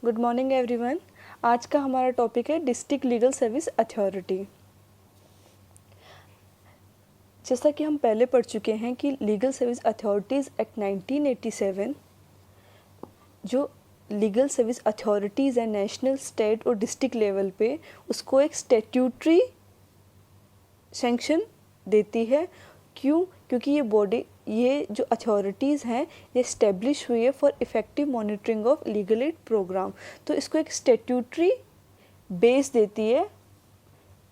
Good morning everyone. आज का हमारा टॉपिक है डिस्ट्रिक्ट लीगल सर्विस अथॉरिटी। जैसा कि हम पहले पढ़ चुके हैं कि लीगल सर्विस अथॉरिटीज़ एक्ट 1987 जो लीगल सर्विस अथॉरिटीज़ है नेशनल, स्टेट और डिस्ट्रिक्ट लेवल पे, उसको एक स्टैट्यूटरी सैंक्शन देती है। क्यों? क्योंकि ये जो अथॉरिटीज़ हैं ये इस्टेब्लिश हुई है for effective monitoring of legal aid programme. तो इसको एक स्टैट्यूटरी बेस देती है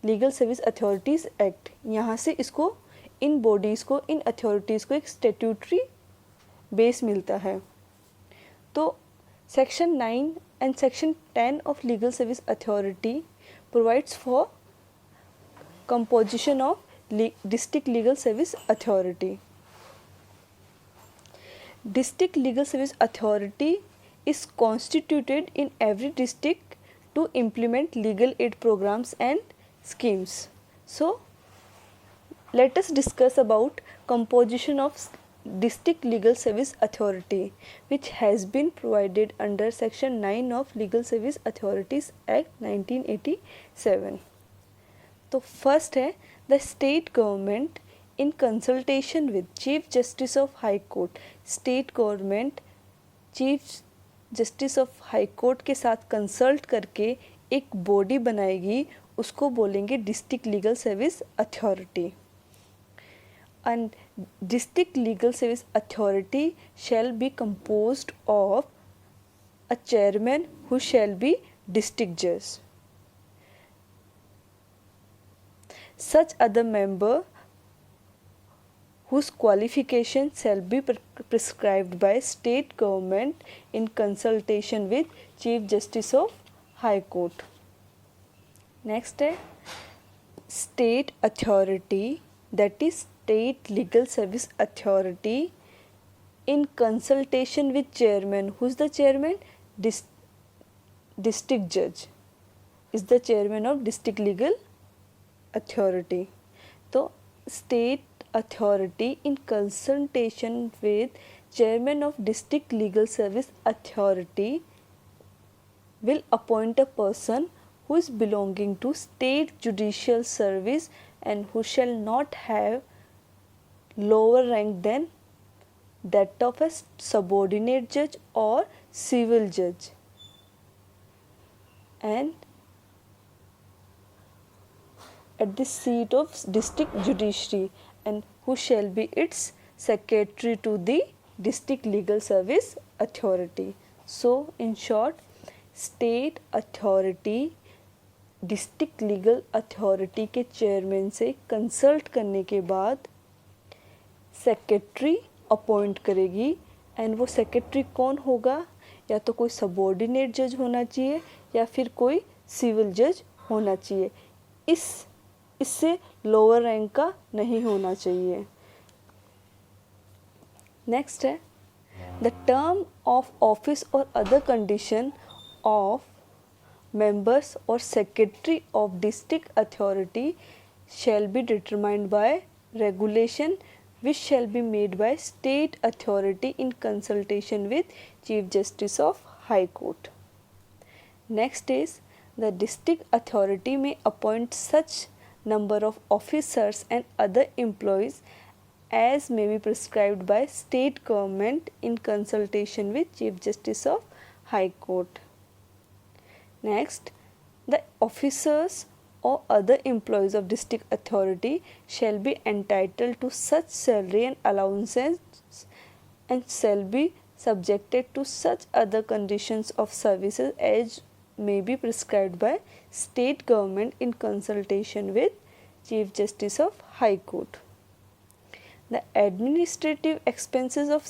लीगल सर्विस अथॉरिटीज़ एक्ट। यहाँ से इसको इन बॉडीज़ को, इन अथॉरिटीज़ को एक स्टैट्यूटरी बेस मिलता है। तो section 9 and section 10 of legal service authority provides for composition of district legal service authority. District legal service authority is constituted in every district to implement legal aid programs and schemes. So let us discuss about composition of district legal service authority, which has been provided under section 9 of Legal Service Authorities Act 1987. तो first है the state government in consultation with chief justice of high court. State government chief justice of high court के साथ consult करके एक body बनाएगी, उसको बोलेंगे district legal service authority. And district legal service authority shall be composed of a chairman who shall be district जज। Such other member whose qualifications shall be prescribed by state government in consultation with Chief Justice of High Court. Next है state authority, that is state legal service authority in consultation with chairman. Who is the chairman? District judge is the chairman of district legal authority. तो state authority in consultation with chairman of district legal service authority will appoint a person who is belonging to state judicial service and who shall not have lower rank than that of a subordinate judge or civil judge, and at the seat of district judiciary, and who shall be its secretary to the district legal service authority. So in short, state authority district legal authority के chairman से consult करने के बाद secretary appoint करेगी। And वो secretary कौन होगा? या तो कोई सबॉर्डिनेट जज होना चाहिए या फिर कोई सिविल जज होना चाहिए। इससे लोअर रैंक का नहीं होना चाहिए। नेक्स्ट है द टर्म ऑफ ऑफिस और other condition of members or secretary of district authority shall be determined by regulation which shall be made by state authority in consultation with Chief Justice of High Court. Next is the district authority may appoint such number of officers and other employees as may be prescribed by state government in consultation with Chief Justice of High Court. Next, the officers or other employees of district authority shall be entitled to such salary and allowances and shall be subjected to such other conditions of services as may be prescribed by state government in consultation with Chief Justice of High Court. The administrative expenses of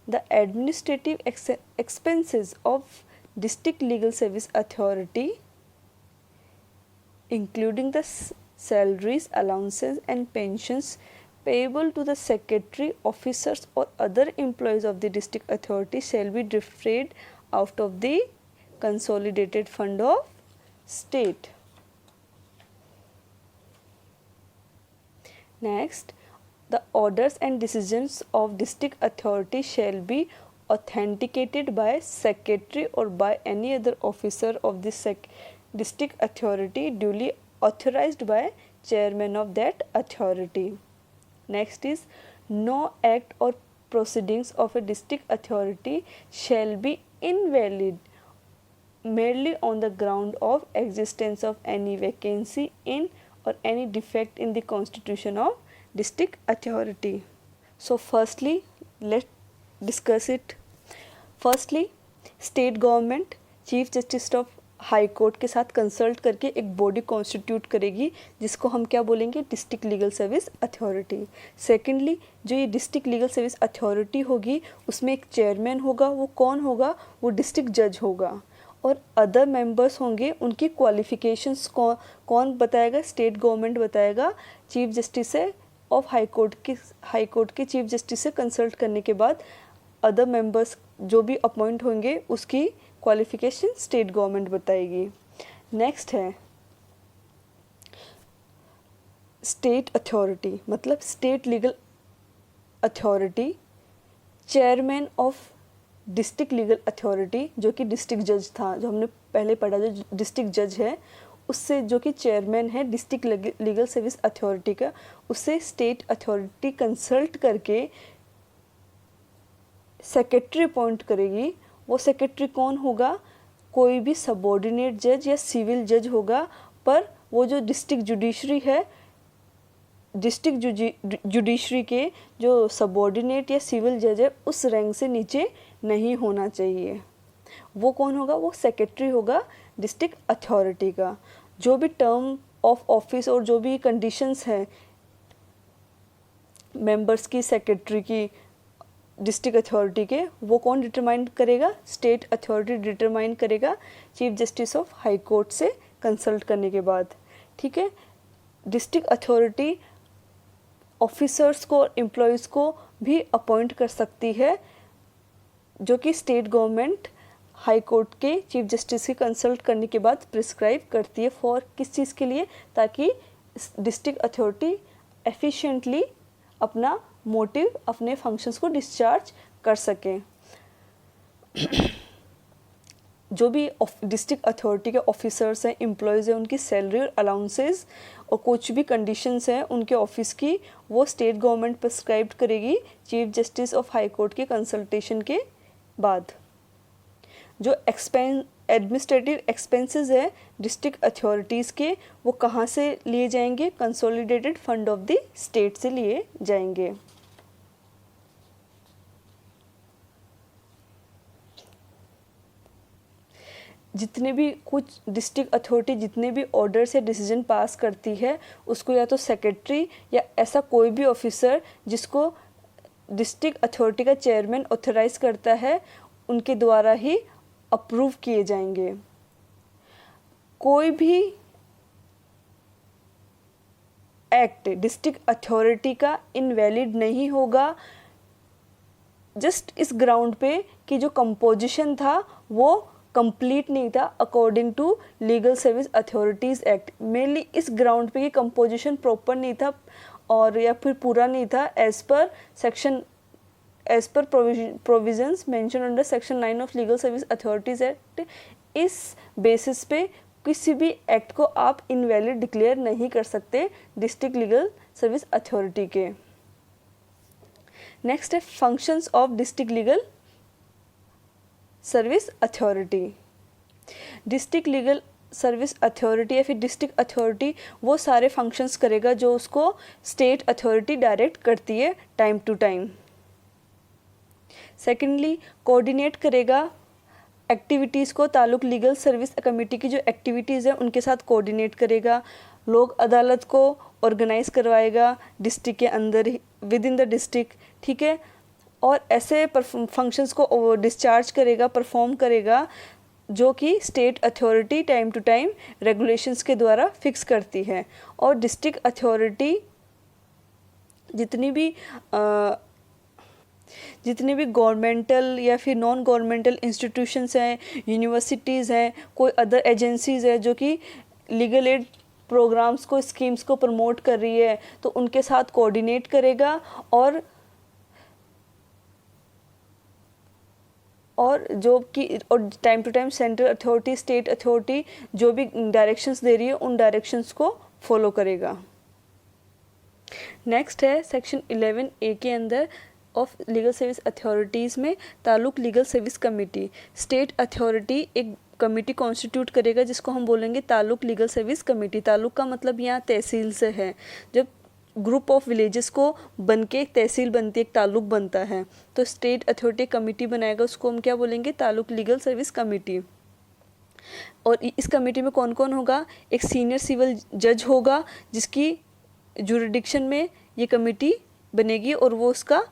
the administrative expenses of district legal service authority, including the salaries, allowances and pensions payable to the secretary, officers or other employees of the district authority shall be defrayed out of the consolidated fund of state. Next, The orders and decisions of district authority shall be authenticated by secretary or by any other officer of the district authority duly authorized by chairman of that authority. Next is, no act or proceedings of a district authority shall be invalid merely on the ground of existence of any vacancy in or any defect in the constitution of district authority. So firstly, let's discuss it. Firstly, state government chief justice of high court के साथ consult करके एक body constitute करेगी जिसको हम क्या बोलेंगे, district legal service authority. Secondly, जो ये डिस्ट्रिक्ट लीगल सर्विस अथॉरिटी होगी उसमें एक चेयरमैन होगा. वो कौन होगा, वो डिस्ट्रिक्ट जज होगा. और अदर मेंबर्स होंगे, उनकी क्वालिफिकेशंस कौन बताएगा, स्टेट गवर्नमेंट बताएगा. चीफ जस्टिस से ऑफ हाई कोर्ट के चीफ जस्टिस से कंसल्ट करने के बाद अदर मेंबर्स जो भी अपॉइंट होंगे उसकी क्वालिफिकेशन स्टेट गवर्नमेंट बताएगी. नेक्स्ट है स्टेट अथॉरिटी, मतलब state legal authority. Chairman of district legal authority जो कि डिस्ट्रिक्ट जज था, जो हमने पहले पढ़ा, जो डिस्ट्रिक्ट जज है उससे जो कि चेयरमैन है डिस्ट्रिक्ट लीगल सर्विस अथॉरिटी का, उससे स्टेट अथॉरिटी कंसल्ट करके सेक्रेटरी अपॉइंट करेगी. वो सेक्रेटरी कौन होगा, कोई भी सबऑर्डिनेट जज या सिविल जज होगा. पर वो जो डिस्ट्रिक्ट जुडिशरी है, डिस्ट्रिक्ट जुडिशरी के जो सबऑर्डिनेट या सिविल जज है उस रैंक से नीचे नहीं होना चाहिए. वो कौन होगा, वो सेक्रेटरी होगा डिस्ट्रिक्ट अथॉरिटी का. जो भी टर्म ऑफ ऑफिस और जो भी कंडीशंस हैं मेंबर्स की, सेक्रेटरी की, डिस्ट्रिक्ट अथॉरिटी के, वो कौन डिटरमाइन करेगा, स्टेट अथॉरिटी डिटरमाइन करेगा chief justice of high court से कंसल्ट करने के बाद. ठीक है. डिस्ट्रिक्ट अथॉरिटी ऑफिसर्स को और एम्प्लॉयज़ को भी अपॉइंट कर सकती है जो कि स्टेट गवर्नमेंट हाई कोर्ट के चीफ जस्टिस की कंसल्ट करने के बाद प्रिस्क्राइब करती है. फॉर किस चीज़ के लिए, ताकि डिस्ट्रिक्ट अथॉरिटी एफिशिएंटली अपना मोटिव, अपने फंक्शंस को डिस्चार्ज कर सकें. जो भी डिस्ट्रिक्ट अथॉरिटी के ऑफिसर्स हैं, एम्प्लॉयज़ हैं, उनकी सैलरी और अलाउंसेस और कुछ भी कंडीशंस हैं उनके ऑफिस की, वो स्टेट गवर्नमेंट प्रिस्क्राइब करेगी chief justice of high court के कंसल्टेशन के बाद. जो एडमिनिस्ट्रेटिव एक्सपेंसेस है डिस्ट्रिक्ट अथॉरिटीज़ के, वो कहाँ से लिए जाएंगे, consolidated fund of the state से लिए जाएंगे. जितने भी कुछ डिस्ट्रिक्ट अथॉरिटी जितने भी ऑर्डर्स या डिसीजन पास करती है उसको या तो सेक्रेटरी या ऐसा कोई भी ऑफिसर जिसको डिस्ट्रिक्ट अथॉरिटी का चेयरमैन ऑथराइज करता है उनके द्वारा ही अप्रूव किए जाएंगे. कोई भी एक्ट डिस्ट्रिक्ट अथॉरिटी का इनवैलिड नहीं होगा जस्ट इस ग्राउंड पे कि जो कंपोजिशन था वो कंप्लीट नहीं था according to legal service authorities act. Mainly इस ग्राउंड पे कि कंपोजिशन प्रॉपर नहीं था और या फिर पूरा नहीं था as per provisions mention under section 9 of legal service authorities act. इस बेसिस पे किसी भी एक्ट को आप इनवैलिड डिक्लेयर नहीं कर सकते डिस्ट्रिक्ट लीगल सर्विस अथॉरिटी के. नेक्स्ट है functions of district legal service authority. District legal service authority या फिर डिस्ट्रिक्ट अथॉरिटी वो सारे फंक्शंस करेगा जो उसको स्टेट अथॉरिटी डायरेक्ट करती है time to time. Secondly, coordinate करेगा एक्टिविटीज़ को, ताल्लुक लीगल सर्विस कमेटी की जो एक्टिविटीज़ है उनके साथ कोऑर्डिनेट करेगा. लोक अदालत को ऑर्गेनाइज करवाएगा डिस्ट्रिक्ट के अंदर, विद इन द डिस्ट्रिक्ट. ठीक है. और ऐसे फंक्शंस को डिस्चार्ज करेगा, परफॉर्म करेगा जो कि state authority time to time regulations के द्वारा फिक्स करती है. और डिस्ट्रिक्ट अथॉरिटी जितनी भी गवर्नमेंटल या फिर नॉन गवर्नमेंटल इंस्टीट्यूशंस हैं, यूनिवर्सिटीज़ हैं, कोई अदर एजेंसीज़ है जो कि लीगल एड प्रोग्राम्स को, स्कीम्स को प्रमोट कर रही है तो उनके साथ कोऑर्डिनेट करेगा और जो कि और time to time central authority, state authority जो भी डायरेक्शंस दे रही है उन डायरेक्शंस को फॉलो करेगा। नेक्स्ट है सेक्शन 11A के अंदर ऑफ लीगल सर्विस अथॉरिटीज़ में ताल्लुक legal service committee. State authority एक कमेटी कॉन्स्टिट्यूट करेगा जिसको हम बोलेंगे ताल्लुक लीगल सर्विस कमेटी। ताल्लुक का मतलब यहाँ तहसील से है। जब ग्रुप ऑफ विलेजेस को बन के एक तहसील बनती है, एक ताल्लुक बनता है, तो स्टेट अथॉरिटी कमेटी बनाएगा, उसको हम क्या बोलेंगे, ताल्लुक लीगल सर्विस कमेटी। और इस कमेटी में कौन कौन होगा, एक सीनियर सिविल जज होगा जिसकी जुरिडिक्शन में ये कमेटी बनेगी और वो उसका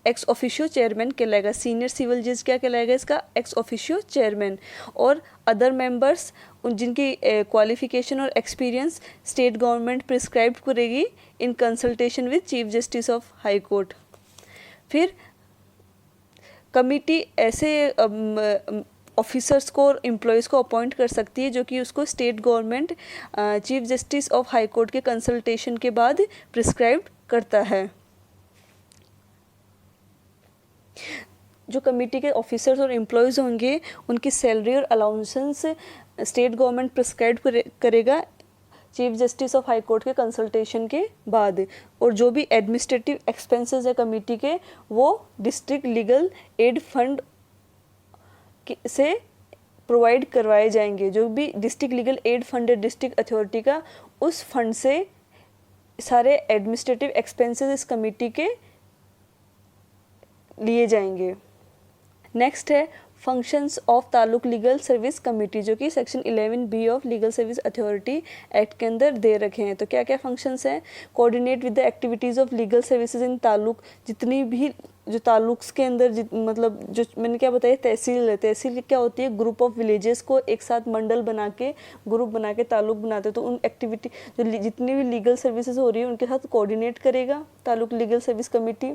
एक्स ऑफिशियो चेयरमैन कहलाएगा। सीनियर सिविल जज क्या कहलाएगा, इसका एक्स ऑफिशियो चेयरमैन। और अदर मेंबर्स जिनकी क्वालिफिकेशन और एक्सपीरियंस स्टेट गवर्नमेंट प्रिस्क्राइब करेगी in consultation with chief justice of high court. फिर कमेटी ऐसे ऑफिसर्स को और एम्प्लॉयज़ को अपॉइंट कर सकती है जो कि उसको state government chief justice of high court के कंसल्टेशन के बाद प्रिस्क्राइब करता है। जो कमेटी के ऑफिसर्स और एम्प्लॉयज़ होंगे उनकी सैलरी और अलाउंसेंस स्टेट गवर्नमेंट प्रिस्क्राइब करेगा chief justice of high court के कंसल्टेशन के बाद। और जो भी एडमिनिस्ट्रेटिव एक्सपेंसेस है कमेटी के वो डिस्ट्रिक्ट लीगल एड फंड से प्रोवाइड करवाए जाएंगे। जो भी डिस्ट्रिक्ट लीगल एड फंड है डिस्ट्रिक्ट अथॉरिटी का, उस फंड से सारे एडमिनिस्ट्रेटिव एक्सपेंसेस इस कमेटी के लिए जाएंगे। नेक्स्ट है फंक्शंस ऑफ ताल्लुक लीगल सर्विस कमेटी, जो कि section 11B of legal service authority act के अंदर दे रखे हैं। तो क्या क्या फंक्शंस हैं, coordinate with the activities of legal services in ताल्लुक। जितनी भी जो ताल्लुक्स के अंदर मतलब जो मैंने क्या बताया, तहसील है, तहसील क्या होती है, ग्रुप ऑफ विलेजेस को एक साथ मंडल बना के, ग्रुप बना के ताल्लुक बनाते हैं। तो उन एक्टिविटी जो जितनी भी लीगल सर्विसेज हो रही है उनके साथ कोऑर्डिनेट करेगा ताल्लुक लीगल सर्विस कमेटी।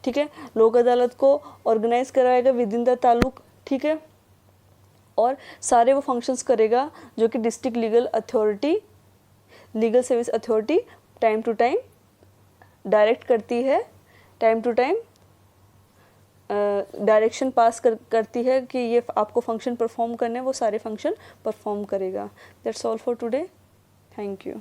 ठीक है, लोक अदालत को ऑर्गेनाइज कराएगा विद इन द ताल्लुक। ठीक है, और सारे वो फंक्शंस करेगा जो कि district legal authority, legal service authority time to time direct करती है, time to time direction pass करती है कि ये आपको फंक्शन परफॉर्म करने हैं, वो सारे फंक्शन परफॉर्म करेगा। That's all for today, thank you.